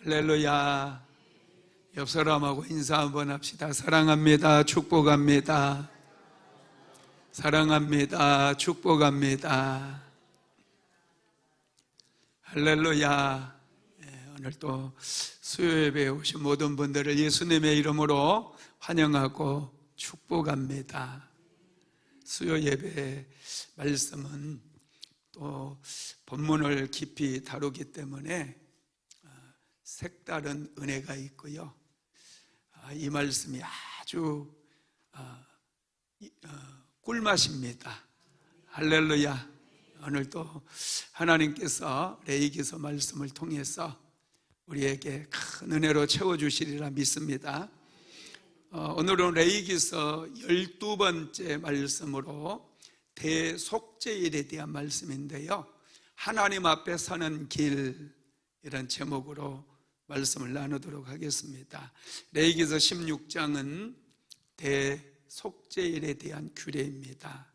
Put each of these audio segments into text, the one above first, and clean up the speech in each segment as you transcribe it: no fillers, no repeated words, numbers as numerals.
할렐루야. 옆 사람하고 인사 한번 합시다. 사랑합니다. 축복합니다. 사랑합니다. 축복합니다. 할렐루야. 오늘 또 수요 예배에 오신 모든 분들을 예수님의 이름으로 환영하고 축복합니다. 수요 예배의 말씀은 또 본문을 깊이 다루기 때문에 색다른 은혜가 있고요. 이 말씀이 아주 꿀맛입니다. 할렐루야. 오늘 또 하나님께서 레위기서 말씀을 통해서 우리에게 큰 은혜로 채워주시리라 믿습니다. 오늘은 레위기서 12번째 말씀으로 대속죄일에 대한 말씀인데요, 하나님 앞에 서는 길, 이런 제목으로 말씀을 나누도록 하겠습니다. 레위기서 16장은 대속죄일에 대한 규례입니다.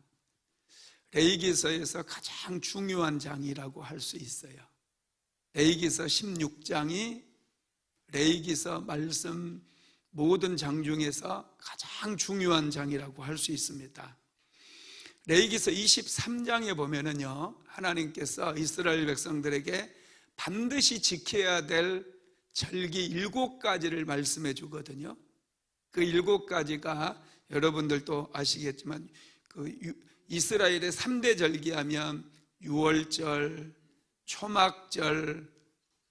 레위기서에서 가장 중요한 장이라고 할 수 있어요. 레위기서 16장이 레위기서 말씀 모든 장 중에서 가장 중요한 장이라고 할 수 있습니다. 레위기서 23장에 보면은요, 하나님께서 이스라엘 백성들에게 반드시 지켜야 될 절기 7가지를 말씀해 주거든요. 그 7가지가 여러분들도 아시겠지만 이스라엘의 3대 절기하면 유월절, 초막절,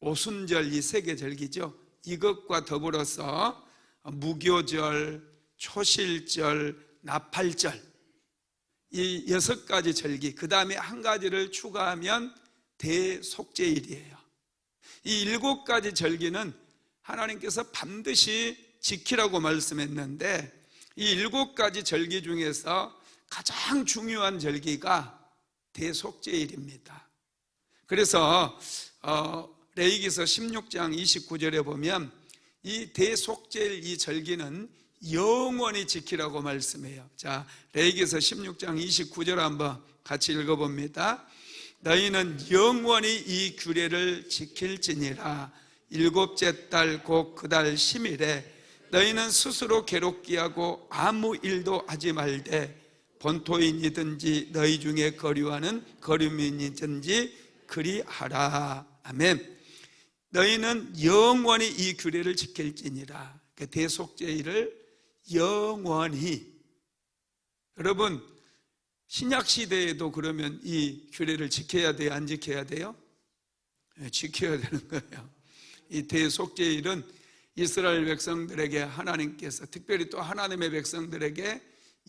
오순절, 이 3개 절기죠. 이것과 더불어서 무교절, 초실절, 나팔절, 이 6가지 절기, 그 다음에 한 가지를 추가하면 대속죄일이에요. 이 7가지 절기는 하나님께서 반드시 지키라고 말씀했는데, 이 7가지 절기 중에서 가장 중요한 절기가 대속죄일입니다. 그래서 레위기서 16장 29절에 보면 이 대속죄일, 이 절기는 영원히 지키라고 말씀해요. 자, 레위기서 16장 29절 한번 같이 읽어봅니다. 너희는 영원히 이 규례를 지킬지니라. 7째 달 곧 그 달 10일에 너희는 스스로 괴롭게 하고 아무 일도 하지 말되 본토인이든지 너희 중에 거류하는 거류민이든지 그리하라. 아멘. 너희는 영원히 이 규례를 지킬지니라. 그 대속죄일을 영원히. 여러분, 신약시대에도 그러면 이 규례를 지켜야 돼요? 안 지켜야 돼요? 네, 지켜야 되는 거예요. 이 대속죄일은 이스라엘 백성들에게 하나님께서, 특별히 또 하나님의 백성들에게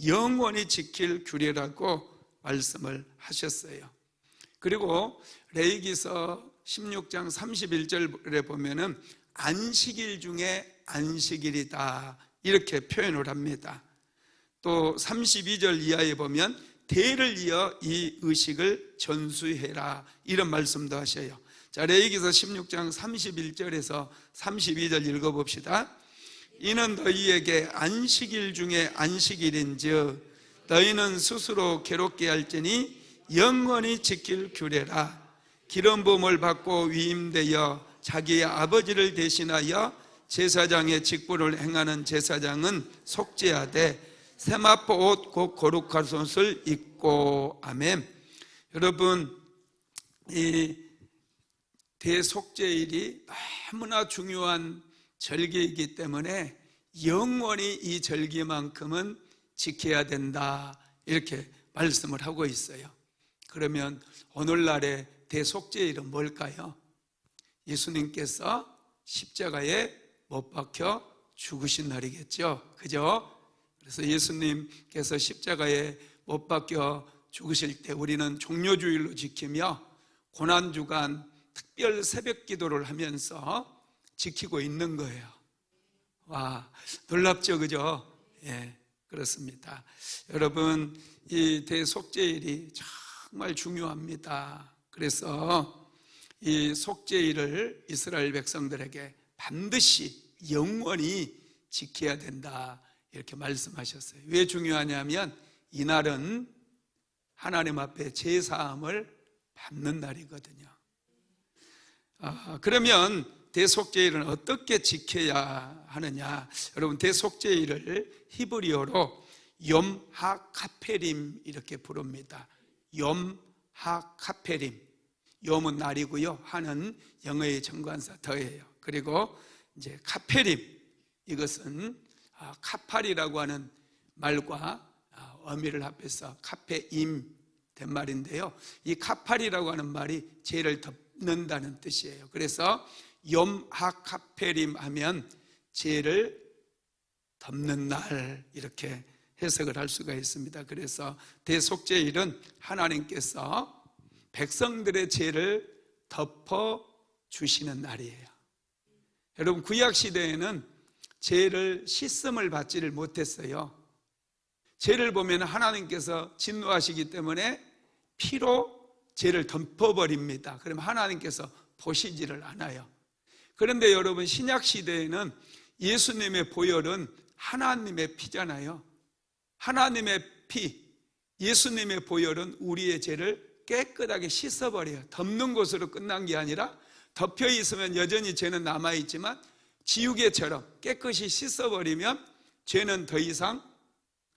영원히 지킬 규례라고 말씀을 하셨어요. 그리고 레위기서 16장 31절에 보면은 안식일 중에 안식일이다, 이렇게 표현을 합니다. 또 32절 이하에 보면 대를 이어 이 의식을 전수해라, 이런 말씀도 하셔요. 자, 레위기서 16장 31절에서 32절 읽어봅시다. 이는 너희에게 안식일 중에 안식일인즉 너희는 스스로 괴롭게 할지니 영원히 지킬 규례라. 기름 부음을 받고 위임되어 자기의 아버지를 대신하여 제사장의 직분을 행하는 제사장은 속죄하되 세마포 옷 곧 거룩한 옷을 입고. 아멘. 여러분, 이 대속죄일이 너무나 중요한 절기이기 때문에 영원히 이 절기만큼은 지켜야 된다, 이렇게 말씀을 하고 있어요. 그러면 오늘날의 대속죄일은 뭘까요? 예수님께서 십자가에 못 박혀 죽으신 날이겠죠. 그죠? 그래서 예수님께서 십자가에 못 박혀 죽으실 때 우리는 종료주일로 지키며 고난주간 특별 새벽 기도를 하면서 지키고 있는 거예요. 와, 놀랍죠, 그죠? 예, 그렇습니다. 여러분, 이 대속죄일이 정말 중요합니다. 그래서 이 속죄일을 이스라엘 백성들에게 반드시 영원히 지켜야 된다, 이렇게 말씀하셨어요. 왜 중요하냐면 이날은 하나님 앞에 제사함을 받는 날이거든요. 그러면 대속죄일은 어떻게 지켜야 하느냐? 여러분, 대속죄일을 히브리어로 욤 하카페림 이렇게 부릅니다. 욤 하카페림. 욤은 날이고요, 하는 영어의 정관사 더예요. 그리고 이제 카페림, 이것은 카팔이라고 하는 말과 어미를 합해서 카페임 된 말인데요, 이 카팔이라고 하는 말이 죄를 덮는다는 뜻이에요. 그래서 욤 하카페림 하면 죄를 덮는 날, 이렇게 해석을 할 수가 있습니다. 그래서 대속죄일은 하나님께서 백성들의 죄를 덮어 주시는 날이에요. 여러분, 구약시대에는 죄를 씻음을 받지를 못했어요. 죄를 보면 하나님께서 진노하시기 때문에 피로 죄를 덮어버립니다. 그럼 하나님께서 보시지를 않아요. 그런데 여러분, 신약시대에는 예수님의 보혈은 하나님의 피잖아요. 하나님의 피, 예수님의 보혈은 우리의 죄를 깨끗하게 씻어버려요. 덮는 것으로 끝난 게 아니라 덮여 있으면 여전히 죄는 남아있지만 지우개처럼 깨끗이 씻어버리면 죄는 더 이상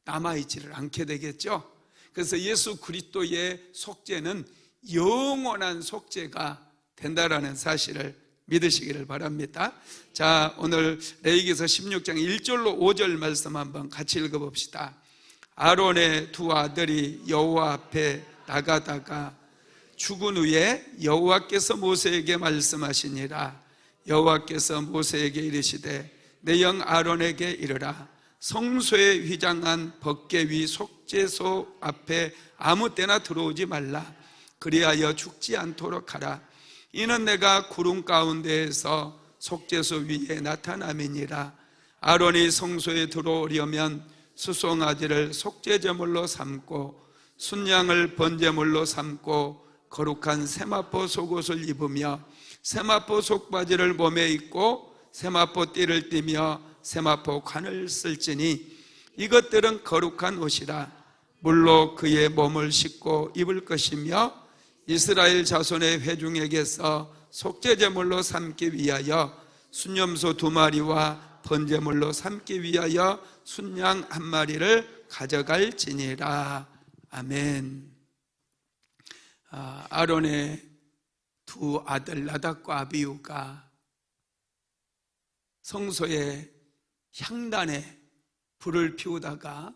남아있지를 않게 되겠죠. 그래서 예수 그리스도의 속죄는 영원한 속죄가 된다라는 사실을 믿으시기를 바랍니다. 자, 오늘 레위기서 16장 1절로 5절 말씀 한번 같이 읽어봅시다. 아론의 두 아들이 여호와 앞에 나가다가 죽은 후에 여호와께서 모세에게 말씀하시니라. 여호와께서 모세에게 이르시되 내 영 아론에게 이르라. 성소에 휘장한 벗개 위 속죄소 앞에 아무 때나 들어오지 말라. 그리하여 죽지 않도록 하라. 이는 내가 구름 가운데에서 속죄소 위에 나타남이니라. 아론이 성소에 들어오려면 수송아지를 속죄제물로 삼고 순양을 번제물로 삼고 거룩한 세마포 속옷을 입으며 세마포 속바지를 몸에 입고 세마포 띠를 띠며 세마포 관을 쓸지니 이것들은 거룩한 옷이라. 물로 그의 몸을 씻고 입을 것이며 이스라엘 자손의 회중에게서 속죄제물로 삼기 위하여 순염소 2마리와 번제물로 삼기 위하여 순양 1마리를 가져갈지니라. 아멘. 아론의 두 아들 나답과 아비후가 성소에 향단에 불을 피우다가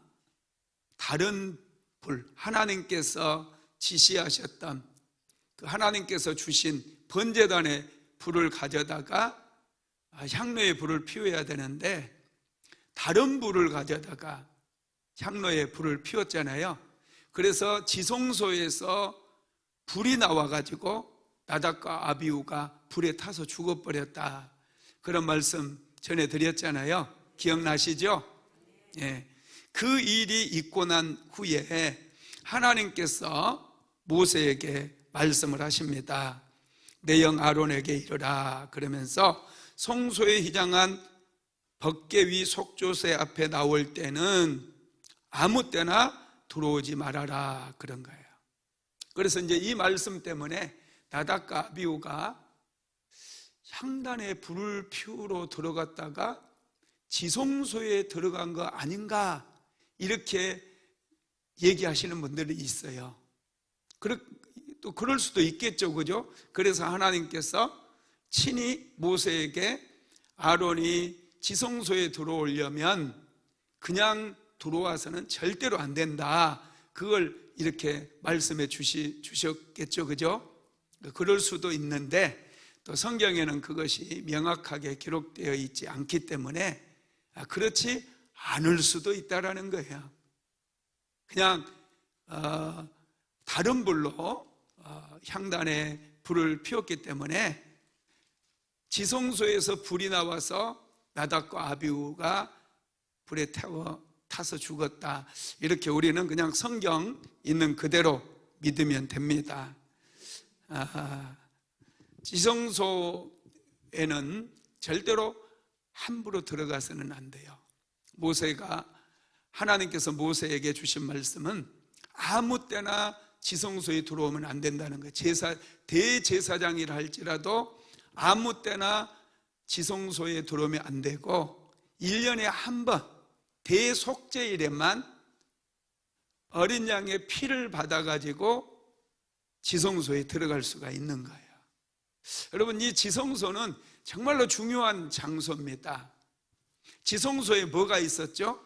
다른 불, 하나님께서 지시하셨던 그 하나님께서 주신 번제단에 불을 가져다가 향로에 불을 피워야 되는데 다른 불을 가져다가 향로에 불을 피웠잖아요. 그래서 지성소에서 불이 나와가지고 나답과 아비후가 불에 타서 죽어버렸다. 그런 말씀 전해드렸잖아요. 기억나시죠? 예. 그 일이 있고 난 후에 하나님께서 모세에게 말씀을 하십니다. 내 영 아론에게 이르라. 그러면서 성소에 휘장한 벗개 위 속죄소 앞에 나올 때는 아무 때나 들어오지 말아라, 그런 거예요. 그래서 이제 이 말씀 때문에 나답과 아비후가 향단에 불을 피우러 들어갔다가 지성소에 들어간 거 아닌가, 이렇게 얘기하시는 분들이 있어요. 또 그럴 수도 있겠죠, 그죠? 그래서 하나님께서 친히 모세에게 아론이 지성소에 들어오려면 그냥 들어와서는 절대로 안 된다, 그걸 이렇게 말씀해 주셨겠죠, 그죠? 그럴 수도 있는데 또 성경에는 그것이 명확하게 기록되어 있지 않기 때문에 그렇지 않을 수도 있다라는 거예요. 그냥 다른 불로 향단에 불을 피웠기 때문에 지성소에서 불이 나와서 나답과 아비후가 불에 타서 죽었다, 이렇게 우리는 그냥 성경 있는 그대로 믿으면 됩니다. 지성소에는 절대로 함부로 들어가서는 안 돼요. 하나님께서 모세에게 주신 말씀은 아무 때나 지성소에 들어오면 안 된다는 거예요. 대제사장이라 할지라도 아무 때나 지성소에 들어오면 안 되고 1년에 한 번 대속죄일에만 어린 양의 피를 받아가지고 지성소에 들어갈 수가 있는 거예요. 여러분, 이 지성소는 정말로 중요한 장소입니다. 지성소에 뭐가 있었죠?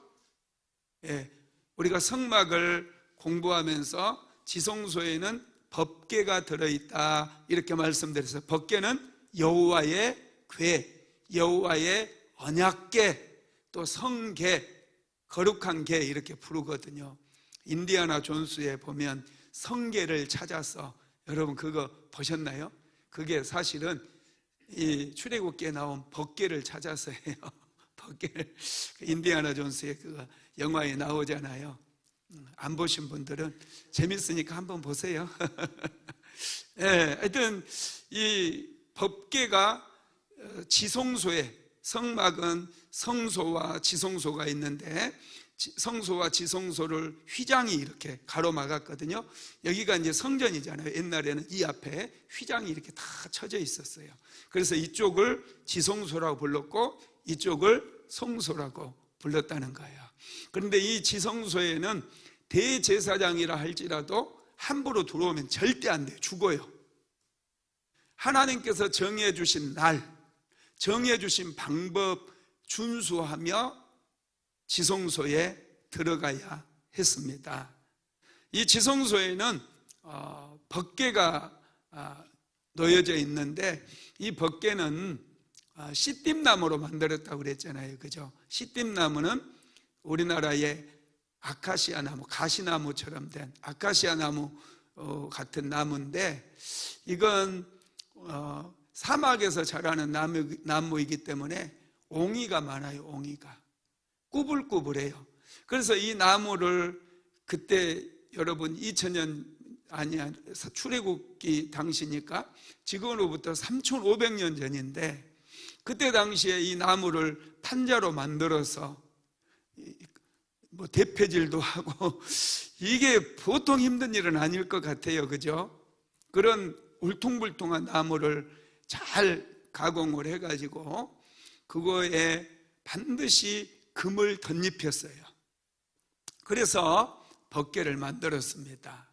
우리가 성막을 공부하면서 지성소에는 법궤가 들어있다 이렇게 말씀드렸어요. 법궤는 여호와의 궤, 여호와의 언약궤, 또 성궤, 거룩한 궤 이렇게 부르거든요. 인디아나 존스에 보면 성궤를 찾아서, 여러분 그거 보셨나요? 그게 사실은 이 출애굽기에 나온 법궤를 찾아서 해요. 법궤를, 인디아나 존스의 그 영화에 나오잖아요. 안 보신 분들은 재밌으니까 한번 보세요. 하여튼 이 법궤가 지성소에, 성막은 성소와 지성소가 있는데 성소와 지성소를 휘장이 이렇게 가로막았거든요. 여기가 이제 성전이잖아요. 옛날에는 이 앞에 휘장이 이렇게 다 쳐져 있었어요. 그래서 이쪽을 지성소라고 불렀고 이쪽을 성소라고 불렀다는 거예요. 그런데 이 지성소에는 대제사장이라 할지라도 함부로 들어오면 절대 안 돼요. 죽어요. 하나님께서 정해 주신 날, 정해 주신 방법 준수하며 지성소에 들어가야 했습니다. 이 지성소에는 법궤가 놓여져 있는데 이 법궤는 시띠나무로 만들었다고 그랬잖아요. 그죠? 시띠나무는 우리나라의 아카시아 나무, 가시나무처럼 된 아카시아 나무 같은 나무인데, 이건 사막에서 자라는 나무이기 때문에 옹이가 많아요. 옹이가 꾸불꾸불해요. 그래서 이 나무를 그때 여러분 2000년 아니야, 출애굽기 당시니까 지금으로부터 3500년 전인데, 그때 당시에 이 나무를 판자로 만들어서 뭐 대패질도 하고 이게 보통 힘든 일은 아닐 것 같아요. 그죠? 그런 울퉁불퉁한 나무를 잘 가공을 해가지고 그거에 반드시 금을 덧입혔어요. 그래서 법궤를 만들었습니다.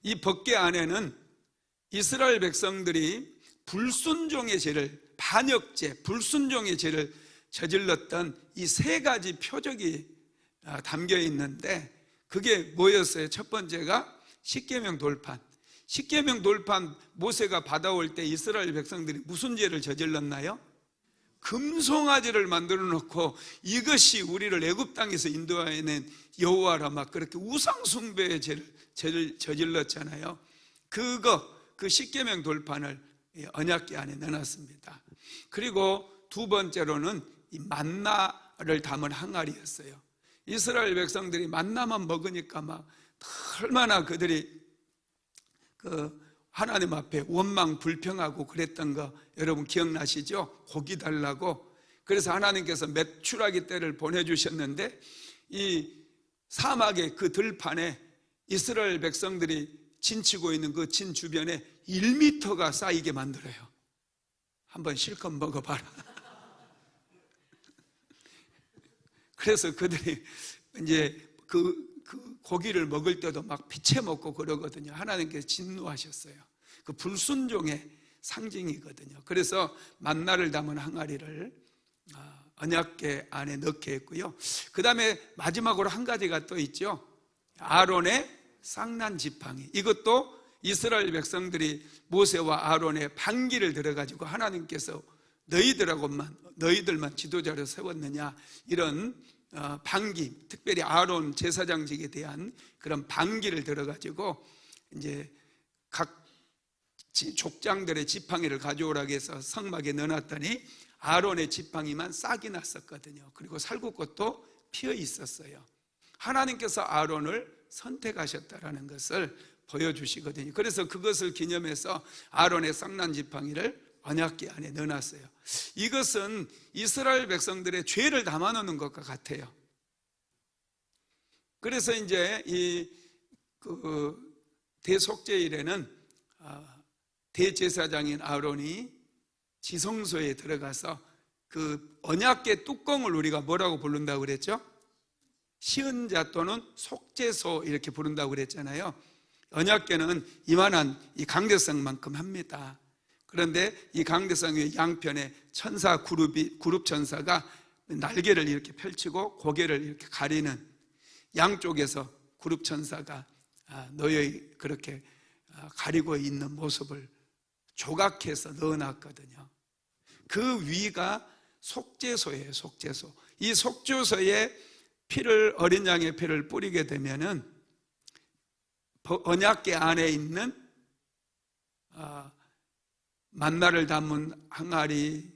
이 법궤 안에는 이스라엘 백성들이 불순종의 죄를, 반역죄, 불순종의 죄를 저질렀던 이 세 가지 표적이 담겨 있는데, 그게 뭐였어요? 첫 번째가 십계명 돌판. 십계명 돌판 모세가 받아올 때 이스라엘 백성들이 무슨 죄를 저질렀나요? 금송아지를 만들어 놓고 이것이 우리를 애굽 땅에서 인도하여낸 여호와라 막 그렇게 우상 숭배의 죄를 저질렀잖아요. 그 십계명 돌판을 언약궤 안에 넣어놨습니다. 그리고 두 번째로는 이 만나를 담은 항아리였어요. 이스라엘 백성들이 만나만 먹으니까 막 얼마나 그들이 하나님 앞에 원망 불평하고 그랬던 거 여러분 기억나시죠? 고기 달라고. 그래서 하나님께서 메추라기 떼를 보내주셨는데 이 사막의 그 들판에 이스라엘 백성들이 진치고 있는 그 진 주변에 1m가 쌓이게 만들어요. 한번 실컷 먹어봐라. 그래서 그들이 이제 그 고기를 먹을 때도 막 피채 먹고 그러거든요. 하나님께서 진노하셨어요. 그 불순종의 상징이거든요. 그래서 만나를 담은 항아리를 언약궤 안에 넣게 했고요. 그 다음에 마지막으로 한 가지가 또 있죠. 아론의 쌍난 지팡이. 이것도 이스라엘 백성들이 모세와 아론의 반기를 들어가지고 하나님께서 너희들만 지도자로 세웠느냐, 이런 반기, 특별히 아론 제사장직에 대한 그런 반기를 들어가지고 이제 각 족장들의 지팡이를 가져오라고 해서 성막에 넣어놨더니 아론의 지팡이만 싹이 났었거든요. 그리고 살구꽃도 피어 있었어요. 하나님께서 아론을 선택하셨다라는 것을 보여주시거든요. 그래서 그것을 기념해서 아론의 쌍난 지팡이를 언약궤 안에 넣어놨어요. 이것은 이스라엘 백성들의 죄를 담아놓는 것과 같아요. 그래서 이제 이 대속죄일에는 대제사장인 아론이 지성소에 들어가서 그 언약궤 뚜껑을 우리가 뭐라고 부른다고 그랬죠? 시은자 또는 속죄소 이렇게 부른다고 그랬잖아요. 언약궤는 이만한 이 강대상만큼 합니다. 그런데 이 강대상 양편에 천사 그룹 천사가 날개를 이렇게 펼치고 고개를 이렇게 가리는, 양쪽에서 그룹 천사가 너희 그렇게 가리고 있는 모습을 조각해서 넣어놨거든요. 그 위가 속죄소예요. 속죄소. 이 속죄소에 피를, 어린 양의 피를 뿌리게 되면은 언약궤 안에 있는 만나를 담은 항아리,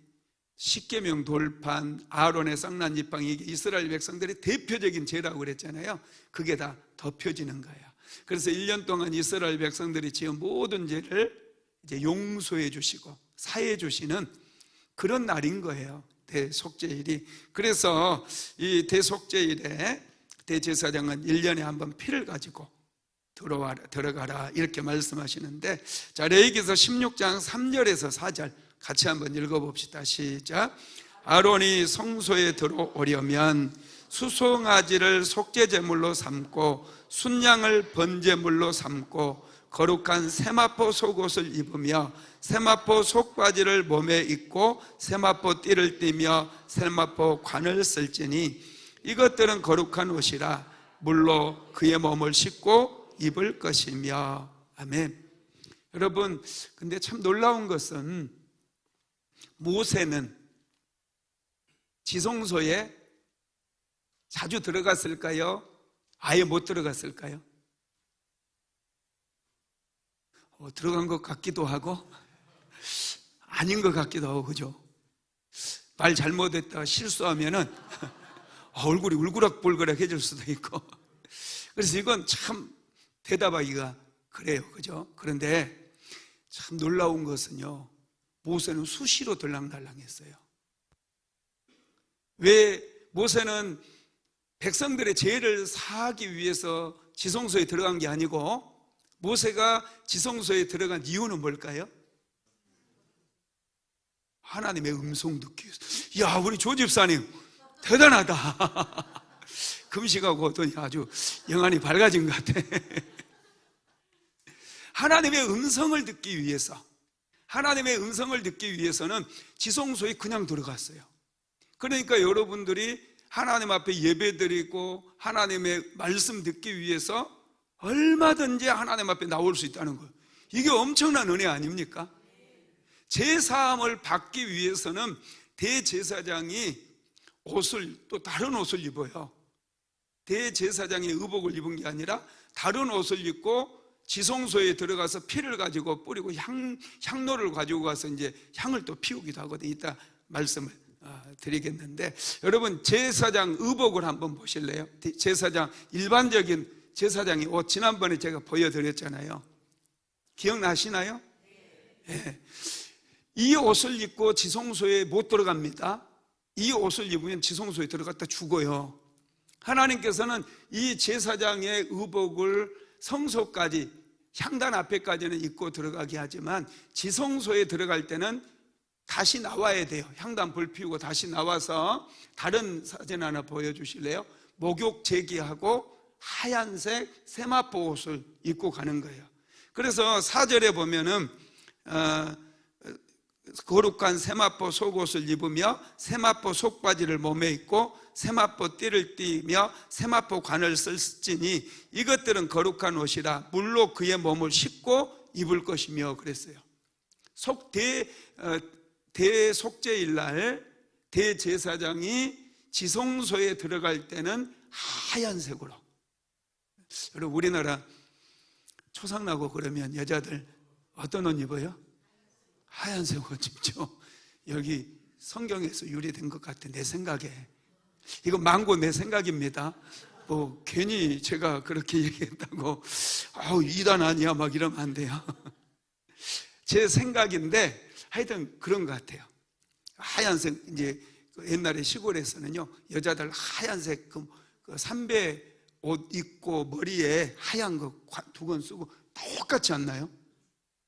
십계명 돌판, 아론의 쌍난 지팡이, 이게 이스라엘 백성들의 대표적인 죄라고 그랬잖아요. 그게 다 덮여지는 거예요. 그래서 1년 동안 이스라엘 백성들이 지은 모든 죄를 이제 용서해 주시고 사해 주시는 그런 날인 거예요, 대속죄일이. 그래서 이 대속죄일에 대제사장은 1년에 한 번 피를 가지고 들어가라 이렇게 말씀하시는데, 자, 레위기서 16장 3절에서 4절 같이 한번 읽어봅시다. 시작. 아론이 성소에 들어오려면 수송아지를 속죄제물로 삼고 순양을 번제물로 삼고 거룩한 세마포 속옷을 입으며 세마포 속바지를 몸에 입고 세마포 띠를 띠며 세마포 관을 쓸지니 이것들은 거룩한 옷이라 물로 그의 몸을 씻고 입을 것이며. 아멘. 여러분, 근데 참 놀라운 것은 모세는 지성소에 자주 들어갔을까요? 아예 못 들어갔을까요? 들어간 것 같기도 하고 아닌 것 같기도 하고, 그죠? 말 잘못했다가 실수하면은 얼굴이 울그락불그락해질 수도 있고, 그래서 이건 참 대답하기가 그래요, 그죠? 그런데 참 놀라운 것은요, 모세는 수시로 들락날락했어요. 왜 모세는 백성들의 죄를 사하기 위해서 지성소에 들어간 게 아니고, 모세가 지성소에 들어간 이유는 뭘까요? 하나님의 음성 듣기 위해서. 야, 우리 조 집사님 대단하다. 금식하고 또 아주 영안이 밝아진 것 같아. 하나님의 음성을 듣기 위해서, 하나님의 음성을 듣기 위해서는 지성소에 그냥 들어갔어요. 그러니까 여러분들이 하나님 앞에 예배드리고 하나님의 말씀 듣기 위해서 얼마든지 하나님 앞에 나올 수 있다는 거예요. 이게 엄청난 은혜 아닙니까? 제사함을 받기 위해서는 대제사장이 옷을, 또 다른 옷을 입어요. 대제사장이 의복을 입은 게 아니라 다른 옷을 입고 지성소에 들어가서 피를 가지고 뿌리고 향로를 가지고 가서 이제 향을 또 피우기도 하거든요. 이따 말씀을 드리겠는데, 여러분 제사장 의복을 한번 보실래요? 제사장, 일반적인 제사장의 옷, 지난번에 제가 보여드렸잖아요. 기억나시나요? 네. 이 옷을 입고 지성소에 못 들어갑니다. 이 옷을 입으면 지성소에 들어갔다 죽어요. 하나님께서는 이 제사장의 의복을 성소까지, 향단 앞에까지는 입고 들어가게 하지만 지성소에 들어갈 때는 다시 나와야 돼요. 향단 불 피우고 다시 나와서, 다른 사진 하나 보여주실래요? 목욕 제기하고 하얀색 세마포 옷을 입고 가는 거예요. 그래서 4절에 보면은 거룩한 세마포 속옷을 입으며 세마포 속바지를 몸에 입고 세마포 띠를 띠며 세마포 관을 쓸지니 이것들은 거룩한 옷이라 물로 그의 몸을 씻고 입을 것이며 그랬어요. 대속죄일 날 대제사장이 지성소에 들어갈 때는 하얀색으로. 여러분, 우리나라 초상나고 그러면 여자들 어떤 옷 입어요? 하얀색 옷 입죠. 여기 성경에서 유래된 것 같아, 내 생각에. 이거 망고 내 생각입니다. 뭐 괜히 제가 그렇게 얘기했다고 이단 아니야 막 이러면 안 돼요. 제 생각인데 하여튼 그런 것 같아요. 하얀색, 이제 옛날에 시골에서는요, 여자들 하얀색 그 삼배 옷 입고 머리에 하얀 거 두건 쓰고 똑같지 않나요?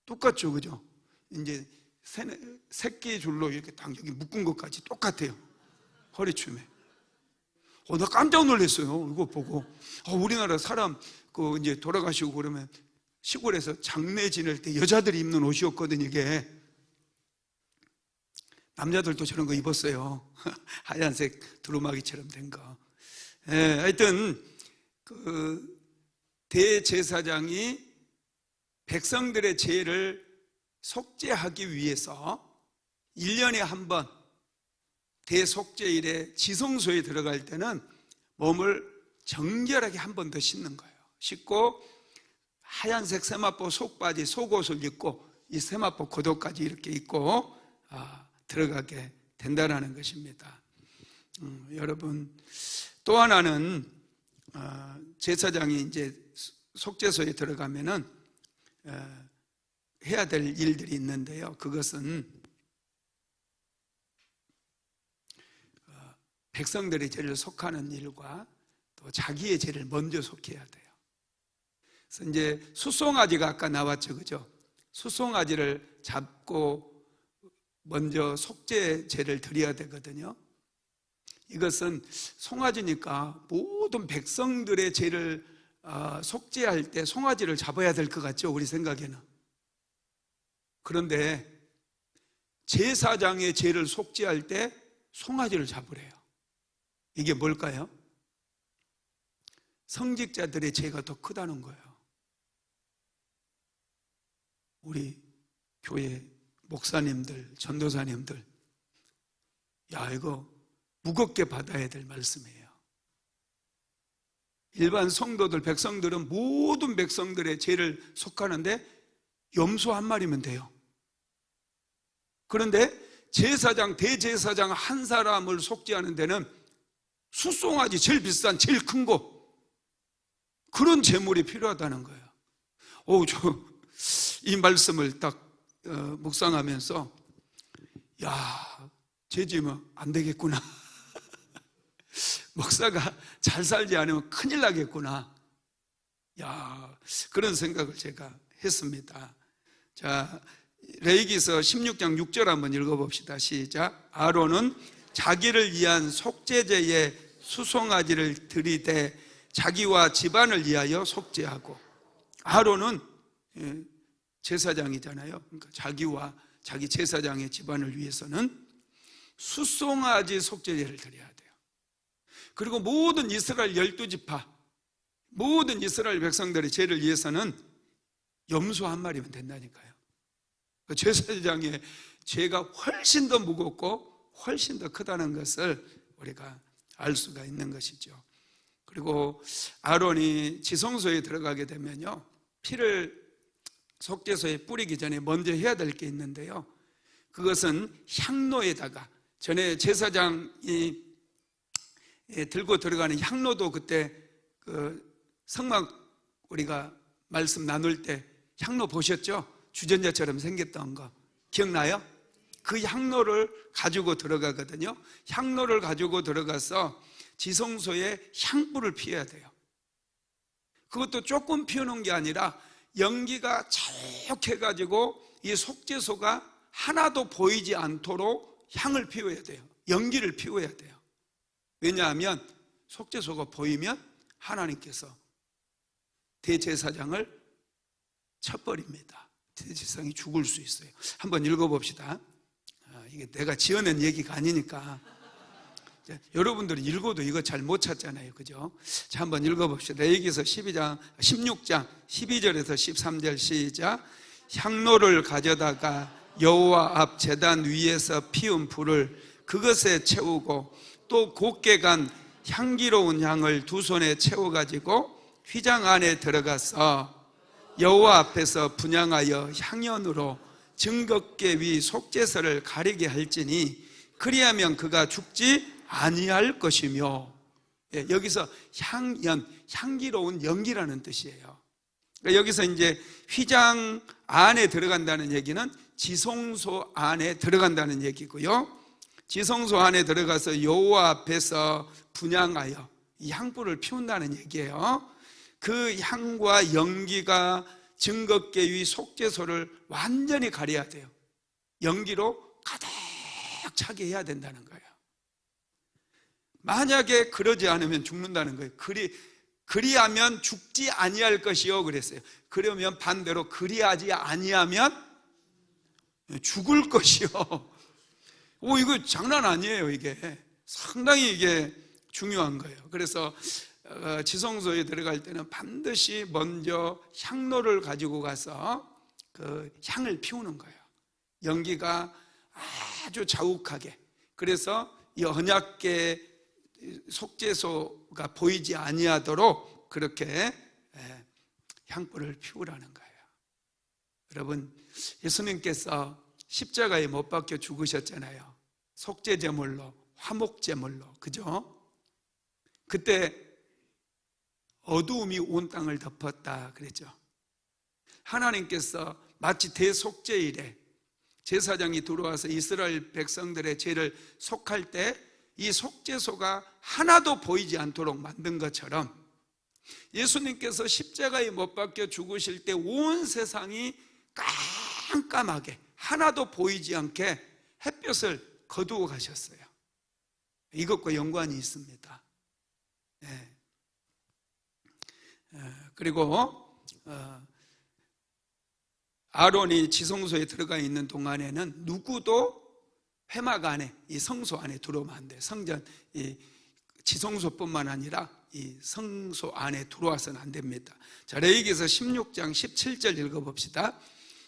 똑같죠, 그죠? 이제 새끼 줄로 이렇게 딱 여기 묶은 것까지 똑같아요. 허리춤에. 나 깜짝 놀랐어요. 이거 보고. 우리나라 사람 이제 돌아가시고 그러면 시골에서 장례 지낼 때 여자들이 입는 옷이었거든요, 이게. 남자들도 저런 거 입었어요. 하얀색 두루마기처럼 된 거. 하여튼 대제사장이 백성들의 죄를 속죄하기 위해서 1년에 한 번 대속죄일에 지성소에 들어갈 때는 몸을 정결하게 한 번 더 씻는 거예요. 씻고 하얀색 세마포 속바지, 속옷을 입고 이 세마포 겉옷까지 이렇게 입고 들어가게 된다는 것입니다. 여러분, 또 하나는 제사장이 이제 속죄소에 들어가면은 해야 될 일들이 있는데요. 그것은 백성들의 죄를 속하는 일과 또 자기의 죄를 먼저 속해야 돼요. 그래서 이제 숫송아지가 아까 나왔죠, 그죠? 숫송아지를 잡고 먼저 속죄 죄를 드려야 되거든요. 이것은 송아지니까 모든 백성들의 죄를 속죄할 때 송아지를 잡아야 될 것 같죠, 우리 생각에는. 그런데 제사장의 죄를 속죄할 때 송아지를 잡으래요. 이게 뭘까요? 성직자들의 죄가 더 크다는 거예요. 우리 교회 목사님들, 전도사님들, 이거 무겁게 받아야 될 말씀이에요. 일반 성도들, 백성들은 모든 백성들의 죄를 속하는데 염소 한 마리면 돼요. 그런데 제사장, 대제사장 한 사람을 속죄하는 데는 숫송아지 제일 비싼, 제일 큰 거, 그런 제물이 필요하다는 거예요. 이 말씀을 딱 묵상하면서 죄 지으면 안 되겠구나. 목사가 잘 살지 않으면 큰일 나겠구나. 그런 생각을 제가 했습니다. 자, 레위기서 16장 6절 한번 읽어봅시다. 시작. 아론은 자기를 위한 속죄제에 수송아지를 들이대 자기와 집안을 위하여 속죄하고, 아론은 제사장이잖아요. 그러니까 자기와 자기 제사장의 집안을 위해서는 수송아지 속죄제를 드려야 돼요. 그리고 모든 이스라엘 12지파, 모든 이스라엘 백성들의 죄를 위해서는 염소 한 마리면 된다니까요. 제사장의 죄가 훨씬 더 무겁고 훨씬 더 크다는 것을 우리가 알 수가 있는 것이죠. 그리고 아론이 지성소에 들어가게 되면요, 피를 속죄소에 뿌리기 전에 먼저 해야 될 게 있는데요, 그것은 향로에다가, 전에 제사장이 들고 들어가는 향로도 그때 성막 우리가 말씀 나눌 때 향로 보셨죠? 주전자처럼 생겼던 거 기억나요? 그 향로를 가지고 들어가거든요. 향로를 가지고 들어가서 지성소에 향불을 피워야 돼요. 그것도 조금 피우는 게 아니라 연기가 촉해가지고 이 속죄소가 하나도 보이지 않도록 향을 피워야 돼요. 연기를 피워야 돼요. 왜냐하면 속죄소가 보이면 하나님께서 대제사장을 쳐버립니다. 대제사장이 죽을 수 있어요. 한번 읽어봅시다. 이게 내가 지어낸 얘기가 아니니까. 여러분들이 읽어도 이거 잘 못 찾잖아요, 그죠? 자, 한번 읽어봅시다. 레위기서 16장 12절에서 13절 시작. 향로를 가져다가 여호와 앞 제단 위에서 피운 불을 그것에 채우고, 또 곱게 간 향기로운 향을 두 손에 채워가지고 휘장 안에 들어가서 여호와 앞에서 분향하여 향연으로 증거궤 위 속죄서를 가리게 할지니 그리하면 그가 죽지 아니할 것이며. 여기서 향연, 향기로운 연기라는 뜻이에요. 그러니까 여기서 이제 휘장 안에 들어간다는 얘기는 지성소 안에 들어간다는 얘기고요, 지성소 안에 들어가서 여호와 앞에서 분향하여 이 향불을 피운다는 얘기예요. 그 향과 연기가 증거궤 위 속죄소를 완전히 가려야 돼요. 연기로 가득 차게 해야 된다는 거예요. 만약에 그러지 않으면 죽는다는 거예요. 그리하면 죽지 아니할 것이요 그랬어요. 그러면 반대로 그리하지 아니하면 죽을 것이요. 이거 장난 아니에요. 이게 상당히 이게 중요한 거예요. 그래서 지성소에 들어갈 때는 반드시 먼저 향로를 가지고 가서 그 향을 피우는 거예요. 연기가 아주 자욱하게. 그래서 이 언약궤 속죄소가 보이지 아니하도록 그렇게 향불을 피우라는 거예요. 여러분, 예수님께서 십자가에 못 박혀 죽으셨잖아요. 속죄제물로, 화목제물로, 그죠? 그때 어두움이 온 땅을 덮었다 그랬죠. 하나님께서 마치 대속죄일에 제사장이 들어와서 이스라엘 백성들의 죄를 속할 때 이 속죄소가 하나도 보이지 않도록 만든 것처럼 예수님께서 십자가에 못 박혀 죽으실 때 온 세상이 깜깜하게 하나도 보이지 않게 햇볕을 거두어 가셨어요. 이것과 연관이 있습니다. 그리고 아론이 지성소에 들어가 있는 동안에는 누구도 회막 안에, 이 성소 안에 들어오면 안 돼요. 성전, 이 지성소뿐만 아니라 이 성소 안에 들어와서는 안 됩니다. 자, 레위기서 16장 17절 읽어봅시다.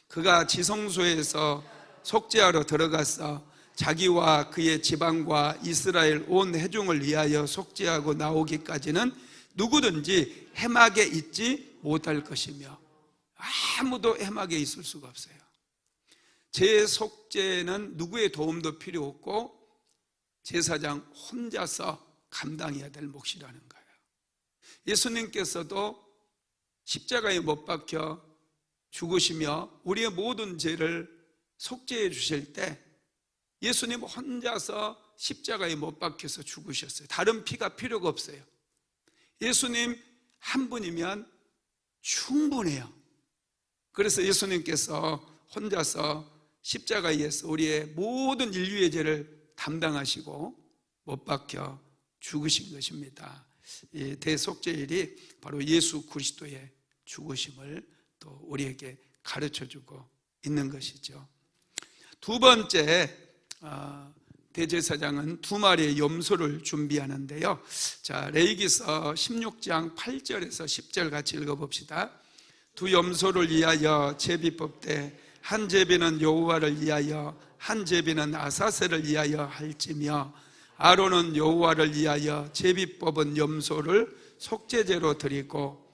그가 지성소에서 속죄하러 들어가서 자기와 그의 지방과 이스라엘 온 회중을 위하여 속죄하고 나오기까지는 누구든지 회막에 있지 못할 것이며 아무도 회막에 있을 수가 없어요. 제 속죄는 누구의 도움도 필요 없고 제사장 혼자서 감당해야 될 몫이라는 거예요. 예수님께서도 십자가에 못 박혀 죽으시며 우리의 모든 죄를 속죄해 주실 때 예수님 혼자서 십자가에 못 박혀서 죽으셨어요. 다른 피가 필요가 없어요. 예수님 한 분이면 충분해요. 그래서 예수님께서 혼자서 십자가에서 우리의 모든 인류의 죄를 담당하시고 못 박혀 죽으신 것입니다. 이 대속죄일이 바로 예수 그리스도의 죽으심을 또 우리에게 가르쳐주고 있는 것이죠. 두 번째, 대제사장은 두 마리의 염소를 준비하는데요. 자, 레위기서 16장 8절에서 10절 같이 읽어봅시다. 두 염소를 위하여 제비 뽑되 한 제비는 여호와를 위하여 한 제비는 아사셀을 위하여 할지며 아론은 여호와를 위하여 제비 뽑은 염소를 속죄제로 드리고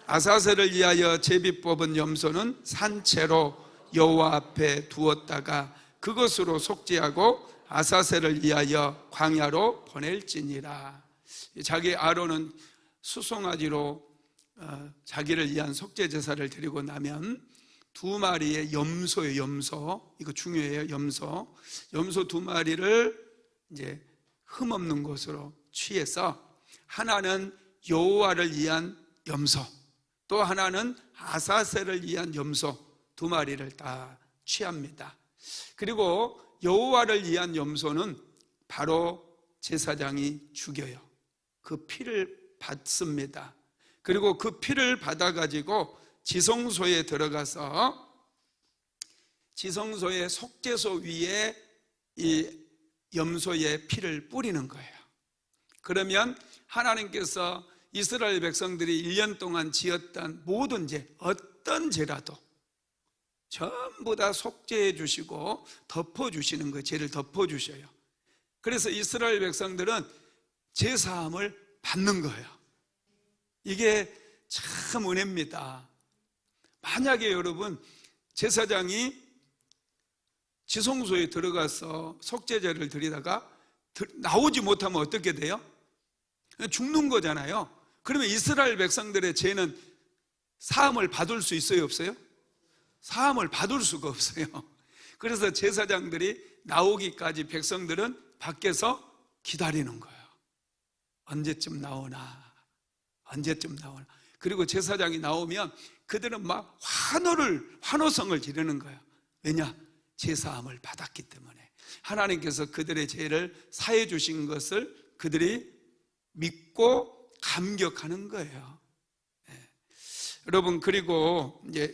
아사셀을 위하여 제비 뽑은 염소는 산채로 여호와 앞에 두었다가 그것으로 속죄하고 아사셀을 위하여 광야로 보낼지니라. 자기 아론은 수송아지로 자기를 위한 속죄 제사를 드리고 나면 두 마리의 염소예요. 염소, 이거 중요해요. 염소 두 마리를 이제 흠없는 것으로 취해서 하나는 여호와를 위한 염소, 또 하나는 아사셀을 위한 염소 두 마리를 다 취합니다. 그리고 여호와를 위한 염소는 바로 제사장이 죽여요. 그 피를 받습니다. 그리고 그 피를 받아가지고 지성소에 들어가서 지성소의 속죄소 위에 이 염소의 피를 뿌리는 거예요. 그러면 하나님께서 이스라엘 백성들이 1년 동안 지었던 모든 죄, 어떤 죄라도 전부 다 속죄해 주시고 덮어주시는 거예요. 죄를 덮어주셔요. 그래서 이스라엘 백성들은 제사함을 받는 거예요. 이게 참 은혜입니다. 만약에 여러분 제사장이 지성소에 들어가서 속죄제를 드리다가 나오지 못하면 어떻게 돼요? 죽는 거잖아요. 그러면 이스라엘 백성들의 죄는 사함을 받을 수 있어요, 없어요? 사함을 받을 수가 없어요. 그래서 제사장들이 나오기까지 백성들은 밖에서 기다리는 거예요. 언제쯤 나오나. 그리고 제사장이 나오면 그들은 막 환호성을 지르는 거예요. 왜냐? 제사함을 받았기 때문에 하나님께서 그들의 죄를 사해 주신 것을 그들이 믿고 감격하는 거예요. 네. 여러분, 그리고 이제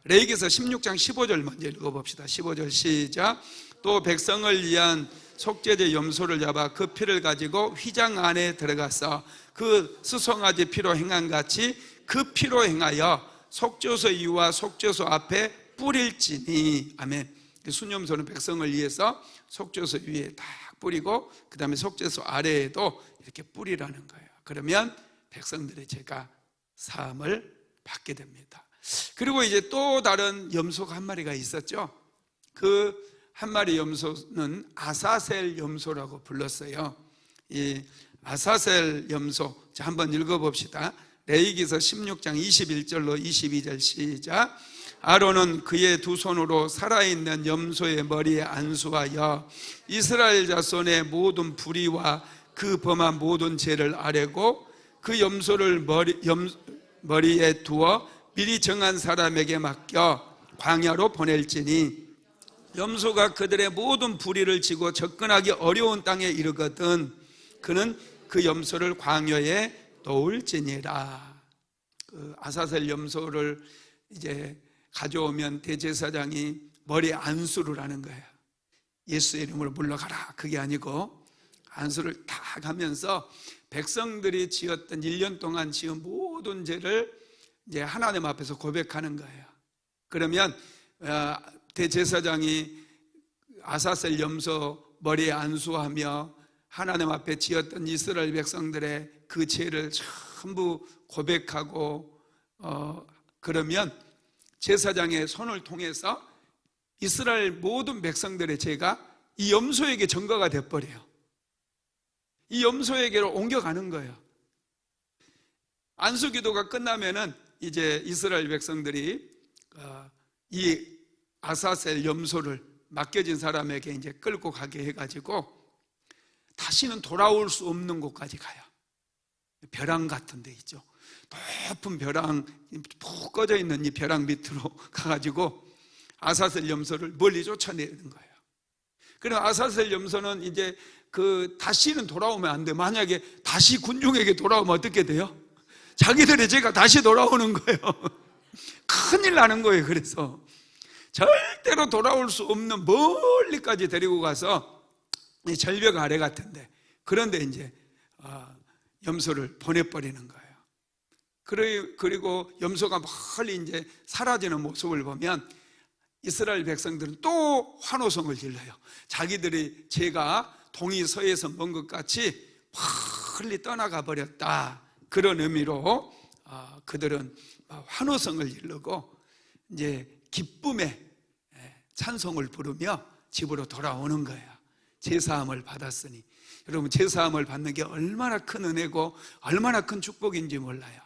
레위기서 16장 15절 먼저 읽어봅시다. 15절 시작. 또 백성을 위한 속죄제 염소를 잡아 그 피를 가지고 휘장 안에 들어가서 그 수송아지 피로 행한 같이 그 피로 행하여 속죄소 위와 속죄소 앞에 뿌릴지니. 아멘. 순염소는 백성을 위해서 속죄소 위에 딱 뿌리고 그 다음에 속죄소 아래에도 이렇게 뿌리라는 거예요. 그러면 백성들의 죄가 사함을 받게 됩니다. 그리고 이제 또 다른 염소가 한 마리가 있었죠. 그 한 마리 염소는 아사셀 염소라고 불렀어요. 이 아사셀 염소, 자, 한번 읽어봅시다. 레위기서 16장 21절로 22절 시작. 아론은 그의 두 손으로 살아있는 염소의 머리에 안수하여 이스라엘 자손의 모든 불의와 그 범한 모든 죄를 아뢰고 그 염소를 머리에 두어 미리 정한 사람에게 맡겨 광야로 보낼지니 염소가 그들의 모든 불의를 지고 접근하기 어려운 땅에 이르거든 그는 그 염소를 광야에 놓을지니라. 그 아사셀 염소를 이제 가져오면 대제사장이 머리에 안수를 하는 거예요. 예수의 이름으로 물러가라, 그게 아니고 안수를 딱 하면서 백성들이 지었던 1년 동안 지은 모든 죄를 이제 하나님 앞에서 고백하는 거예요. 그러면 대제사장이 아사셀 염소 머리에 안수하며 하나님 앞에 지었던 이스라엘 백성들의 그 죄를 전부 고백하고 그러면 제사장의 손을 통해서 이스라엘 모든 백성들의 죄가 이 염소에게 전가가 돼버려요. 이 염소에게로 옮겨가는 거예요. 안수기도가 끝나면은 이제 이스라엘 백성들이 이 아사셀 염소를 맡겨진 사람에게 이제 끌고 가게 해가지고 다시는 돌아올 수 없는 곳까지 가요. 벼랑 같은 데 있죠. 높은 벼랑, 푹 꺼져 있는 이 벼랑 밑으로 가가지고 아사셀 염소를 멀리 쫓아내는 거예요. 그럼 아사셀 염소는 이제 다시는 돌아오면 안 돼. 만약에 다시 군중에게 돌아오면 어떻게 돼요? 자기들의 죄가 다시 돌아오는 거예요. 큰일 나는 거예요. 그래서 절대로 돌아올 수 없는 멀리까지 데리고 가서 절벽 아래 같은데 그런데 이제 염소를 보내버리는 거예요. 그리고 염소가 멀리 이제 사라지는 모습을 보면 이스라엘 백성들은 또 환호성을 질러요. 자기들의 죄가 동이서에서 먼 것 같이 멀리 떠나가 버렸다. 그런 의미로 그들은 환호성을 지르고 이제 기쁨의 찬송을 부르며 집으로 돌아오는 거예요. 제사함을 받았으니. 여러분, 제사함을 받는 게 얼마나 큰 은혜고 얼마나 큰 축복인지 몰라요.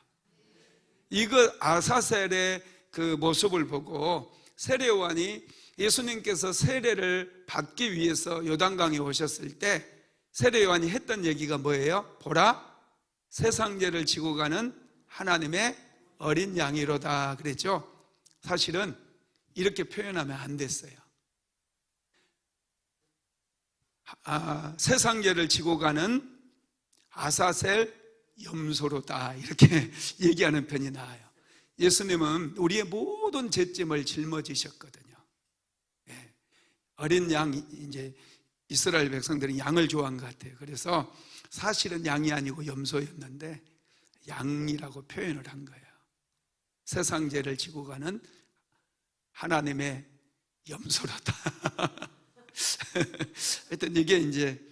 이거 아사셀의 그 모습을 보고 세례요한이 예수님께서 세례를 받기 위해서 요단강에 오셨을 때 세례요한이 했던 얘기가 뭐예요? 보라, 세상 죄를 지고 가는 하나님의 어린 양이로다 그랬죠. 사실은 이렇게 표현하면 안 됐어요. 세상 죄를 지고 가는 아사셀 염소로다 이렇게 얘기하는 편이 나아요. 예수님은 우리의 모든 죄짐을 짊어지셨거든요. 어린 양, 이제 이스라엘 백성들은 양을 좋아한 것 같아요. 그래서 사실은 양이 아니고 염소였는데 양이라고 표현을 한 거예요. 세상 죄를 지고 가는 하나님의 염소로다. 하여튼 이게 이제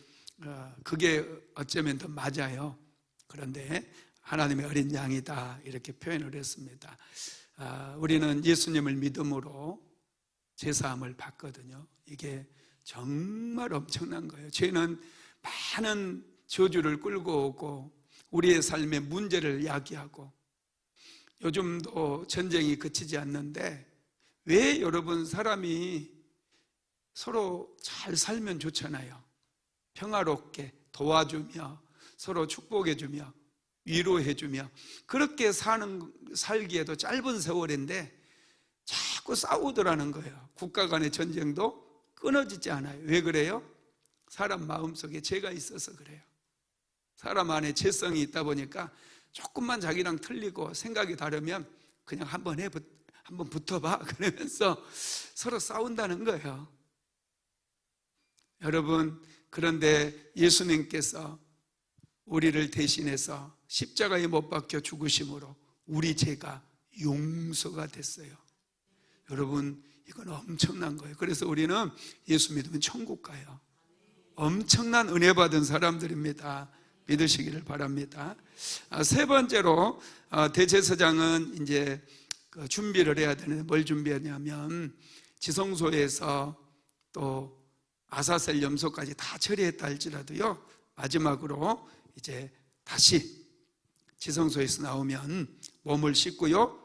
그게 어쩌면 더 맞아요. 그런데 하나님의 어린 양이다 이렇게 표현을 했습니다. 우리는 예수님을 믿음으로 제사함을 받거든요. 이게 정말 엄청난 거예요. 죄는 많은 저주를 끌고 오고 우리의 삶의 문제를 야기하고 요즘도 전쟁이 그치지 않는데 왜 여러분 사람이 서로 잘 살면 좋잖아요. 평화롭게 도와주며 서로 축복해주며 위로해주며 그렇게 살기에도 짧은 세월인데 자꾸 싸우더라는 거예요. 국가 간의 전쟁도 끊어지지 않아요. 왜 그래요? 사람 마음속에 죄가 있어서 그래요. 사람 안에 죄성이 있다 보니까 조금만 자기랑 틀리고 생각이 다르면 그냥 한번 붙어봐 그러면서 서로 싸운다는 거예요. 여러분, 그런데 예수님께서 우리를 대신해서 십자가에 못 박혀 죽으심으로 우리 죄가 용서가 됐어요. 여러분, 이건 엄청난 거예요. 그래서 우리는 예수 믿으면 천국 가요. 엄청난 은혜 받은 사람들입니다. 믿으시기를 바랍니다. 세 번째로 대제사장은 이제 준비를 해야 되는데 뭘 준비하냐면 지성소에서 또 아사셀 염소까지 다 처리했다 할지라도요, 마지막으로 이제 다시 지성소에서 나오면 몸을 씻고요,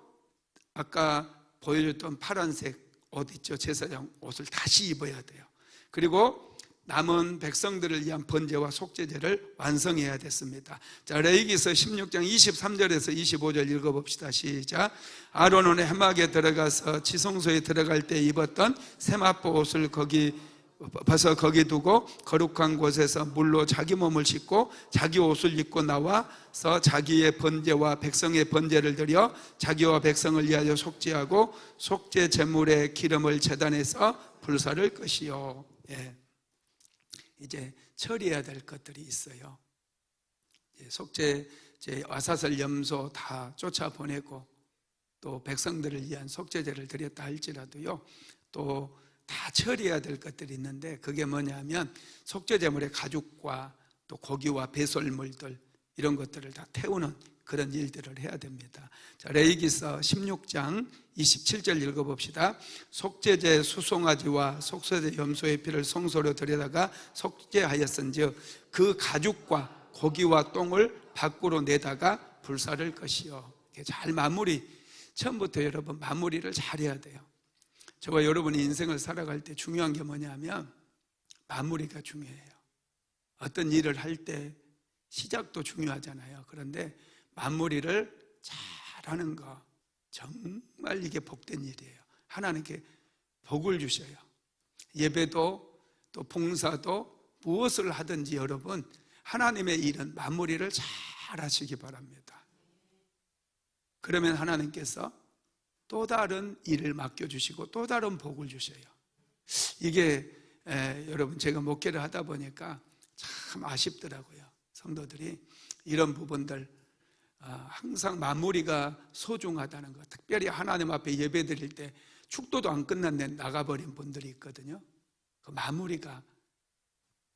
아까 보여줬던 파란색 옷 있죠, 제사장 옷을 다시 입어야 돼요. 그리고 남은 백성들을 위한 번제와 속죄제를 완성해야 됐습니다. 자, 레위기서 16장 23절에서 25절 읽어봅시다. 시작. 아론은 회막에 들어가서 지성소에 들어갈 때 입었던 세마포 옷을 벗어 거기 두고 거룩한 곳에서 물로 자기 몸을 씻고 자기 옷을 입고 나와서 자기의 번제와 백성의 번제를 드려 자기와 백성을 위하여 속죄하고 속죄 제물의 기름을 제단에서 불사를 것이요. 예. 이제 처리해야 될 것들이 있어요. 속죄, 아사셀 염소 다 쫓아보내고 또 백성들을 위한 속죄제를 드렸다 할지라도요, 또 다 처리해야 될 것들이 있는데 그게 뭐냐면 속죄제물의 가죽과 또 고기와 배설물들 이런 것들을 다 태우는 그런 일들을 해야 됩니다. 자, 레위기서 16장 27절 읽어봅시다. 속죄제 수송아지와 속죄제 염소의 피를 성소로 들여다가 속죄하였은즉 그 가죽과 고기와 똥을 밖으로 내다가 불사를 것이요. 잘 마무리, 처음부터 여러분 마무리를 잘 해야 돼요. 저와 여러분이 인생을 살아갈 때 중요한 게 뭐냐면 마무리가 중요해요. 어떤 일을 할 때 시작도 중요하잖아요. 그런데 마무리를 잘하는 거 정말 이게 복된 일이에요. 하나님께 복을 주셔요. 예배도 또 봉사도 무엇을 하든지 여러분 하나님의 일은 마무리를 잘 하시기 바랍니다. 그러면 하나님께서 또 다른 일을 맡겨주시고 또 다른 복을 주셔요. 이게 여러분 제가 목회를 하다 보니까 참 아쉽더라고요. 성도들이 이런 부분들 항상 마무리가 소중하다는 것. 특별히 하나님 앞에 예배 드릴 때 축도도 안 끝났는데 나가버린 분들이 있거든요. 그 마무리가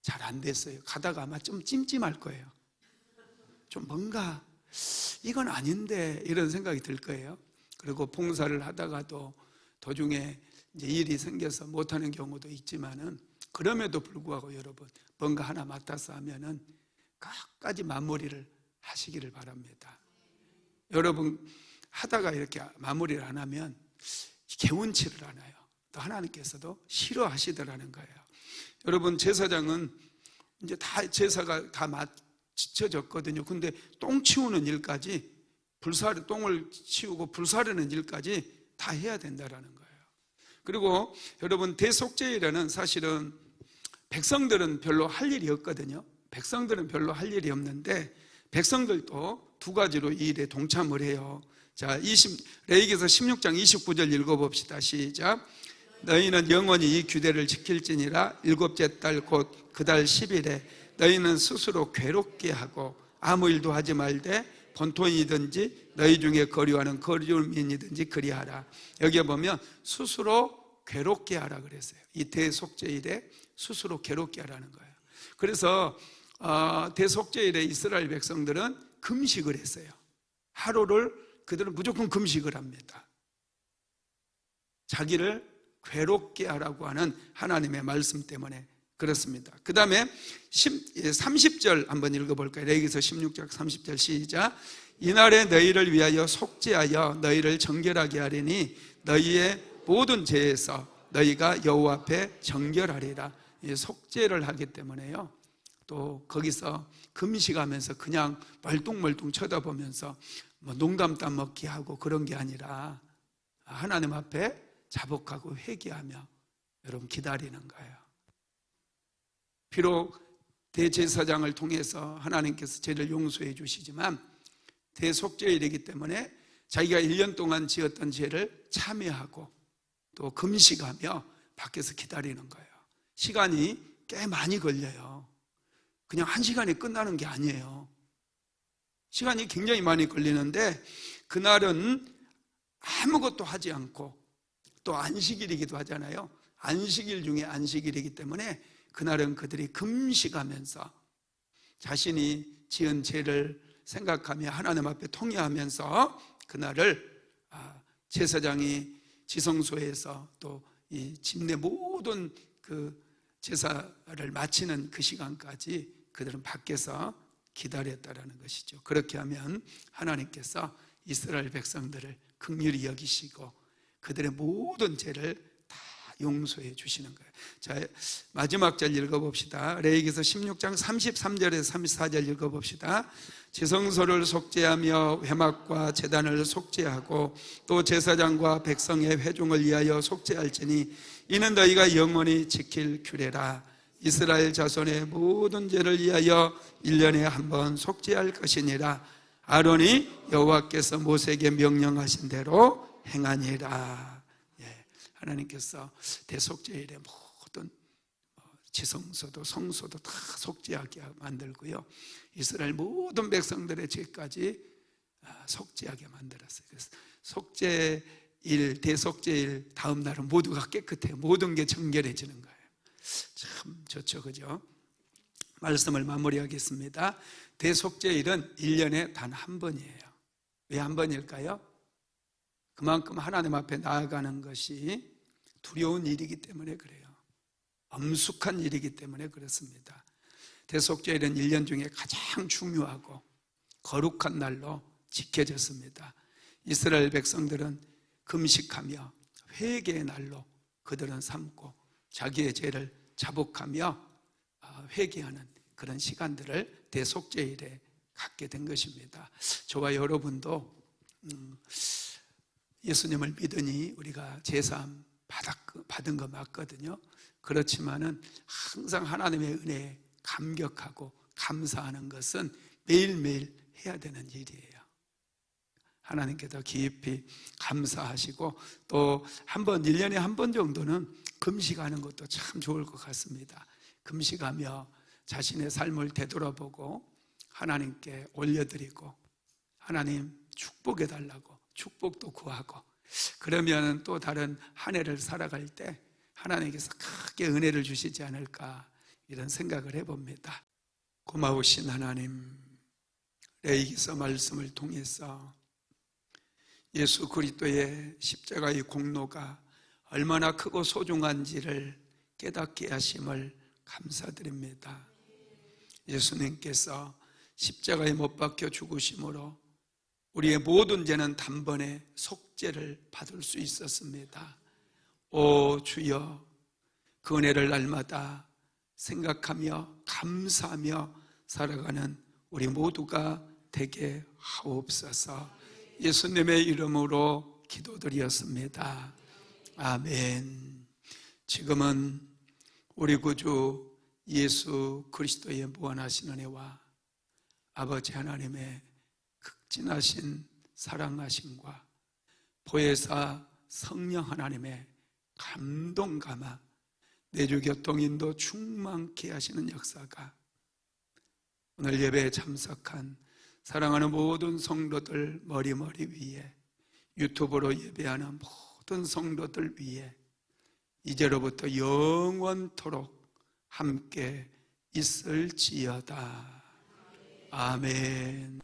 잘 안 됐어요. 가다가 아마 좀 찜찜할 거예요. 좀 뭔가 이건 아닌데 이런 생각이 들 거예요. 그리고 봉사를 하다가도 도중에 이제 일이 생겨서 못하는 경우도 있지만은 그럼에도 불구하고 여러분 뭔가 하나 맡아서 하면은 끝까지 마무리를 하시기를 바랍니다. 여러분 하다가 이렇게 마무리를 안 하면 개운치를 않아요. 또 하나님께서도 싫어하시더라는 거예요. 여러분 제사장은 이제 다 제사가 다 마쳐졌거든요. 근데 똥 치우는 일까지 똥을 치우고 불사르는 일까지 다 해야 된다라는 거예요. 그리고 여러분 대속죄일에는 사실은 백성들은 별로 할 일이 없거든요. 백성들은 별로 할 일이 없는데 백성들도 두 가지로 이 일에 동참을 해요. 자, 레위기서 16장 29절 읽어봅시다. 시작. 너희는 영원히 이 규례를 지킬지니라. 일곱째 달 곧 그 달 10일에 너희는 스스로 괴롭게 하고 아무 일도 하지 말되 본토인이든지 너희 중에 거류하는 거류민이든지 그리하라. 여기에 보면 스스로 괴롭게 하라 그랬어요. 이 대속죄일에 스스로 괴롭게 하라는 거예요. 그래서 대속죄일에 이스라엘 백성들은 금식을 했어요. 하루를 그들은 무조건 금식을 합니다. 자기를 괴롭게 하라고 하는 하나님의 말씀 때문에 그렇습니다. 그 다음에 30절 한번 읽어볼까요? 레위기서 16장 30절 시작. 이날에 너희를 위하여 속죄하여 너희를 정결하게 하리니 너희의 모든 죄에서 너희가 여호와 앞에 정결하리라. 속죄를 하기 때문에요. 또 거기서 금식하면서 그냥 멀뚱멀뚱 쳐다보면서 농담 따먹기 하고 그런 게 아니라 하나님 앞에 자복하고 회개하며 여러분 기다리는 거예요. 비록 대제사장을 통해서 하나님께서 죄를 용서해 주시지만 대속죄일이기 때문에 자기가 1년 동안 지었던 죄를 참회하고 또 금식하며 밖에서 기다리는 거예요. 시간이 꽤 많이 걸려요. 그냥 1시간에 끝나는 게 아니에요. 시간이 굉장히 많이 걸리는데 그날은 아무것도 하지 않고 또 안식일이기도 하잖아요. 안식일 중에 안식일이기 때문에 그날은 그들이 금식하면서 자신이 지은 죄를 생각하며 하나님 앞에 통회하면서 그날을 제사장이 지성소에서 또 이 집내 모든 그 제사를 마치는 그 시간까지 그들은 밖에서 기다렸다라는 것이죠. 그렇게 하면 하나님께서 이스라엘 백성들을 긍휼히 여기시고 그들의 모든 죄를 다 용서해 주시는 거예요. 자, 마지막 절 읽어봅시다. 레위기서 16장 33절에서 34절 읽어봅시다. 지성소를 속죄하며 회막과 제단을 속죄하고 또 제사장과 백성의 회중을 위하여 속죄할지니 이는 너희가 영원히 지킬 규례라. 이스라엘 자손의 모든 죄를 위하여 1년에 한 번 속죄할 것이니라. 아론이 여호와께서 모세에게 명령하신 대로 행하니라. 하나님께서 대속죄일에 모든 지성소도 성소도 다 속죄하게 만들고요, 이스라엘 모든 백성들의 죄까지 속죄하게 만들었어요. 그래서 속죄일, 대속죄일 다음 날은 모두가 깨끗해요. 모든 게 정결해지는 거예요. 참 좋죠, 그죠? 말씀을 마무리하겠습니다. 대속죄일은 1년에 단 한 번이에요. 왜 한 번일까요? 그만큼 하나님 앞에 나아가는 것이 두려운 일이기 때문에 그래요. 엄숙한 일이기 때문에 그렇습니다. 대속죄일은 1년 중에 가장 중요하고 거룩한 날로 지켜졌습니다. 이스라엘 백성들은 금식하며 회개의 날로 그들은 삼고 자기의 죄를 자복하며 회개하는 그런 시간들을 대속죄일에 갖게 된 것입니다. 저와 여러분도 예수님을 믿으니 우리가 제사함 받은 거 맞거든요. 그렇지만은 항상 하나님의 은혜에 감격하고 감사하는 것은 매일매일 해야 되는 일이에요. 하나님께서 깊이 감사하시고 또 한 번, 1년에 한 번 정도는 금식하는 것도 참 좋을 것 같습니다. 금식하며 자신의 삶을 되돌아보고 하나님께 올려드리고 하나님 축복해 달라고 축복도 구하고, 그러면 또 다른 한 해를 살아갈 때 하나님께서 크게 은혜를 주시지 않을까 이런 생각을 해봅니다. 고마우신 하나님, 레위기서 말씀을 통해서 예수 그리스도의 십자가의 공로가 얼마나 크고 소중한지를 깨닫게 하심을 감사드립니다. 예수님께서 십자가에 못 박혀 죽으심으로 우리의 모든 죄는 단번에 속죄를 받을 수 있었습니다. 오 주여, 그 은혜를 날마다 생각하며 감사하며 살아가는 우리 모두가 되게 하옵소서. 예수님의 이름으로 기도드렸습니다. 아멘. 지금은 우리 구주 예수 그리스도의 무한하신 은혜와 아버지 하나님의 극진하신 사랑하심과 보혜사 성령 하나님의 감동 감화, 내주 교통인도 충만케 하시는 역사가 오늘 예배에 참석한 사랑하는 모든 성도들 머리 위에, 유튜브로 예배하는 모든 성도들 위에 이제로부터 영원토록 함께 있을지어다. 아멘.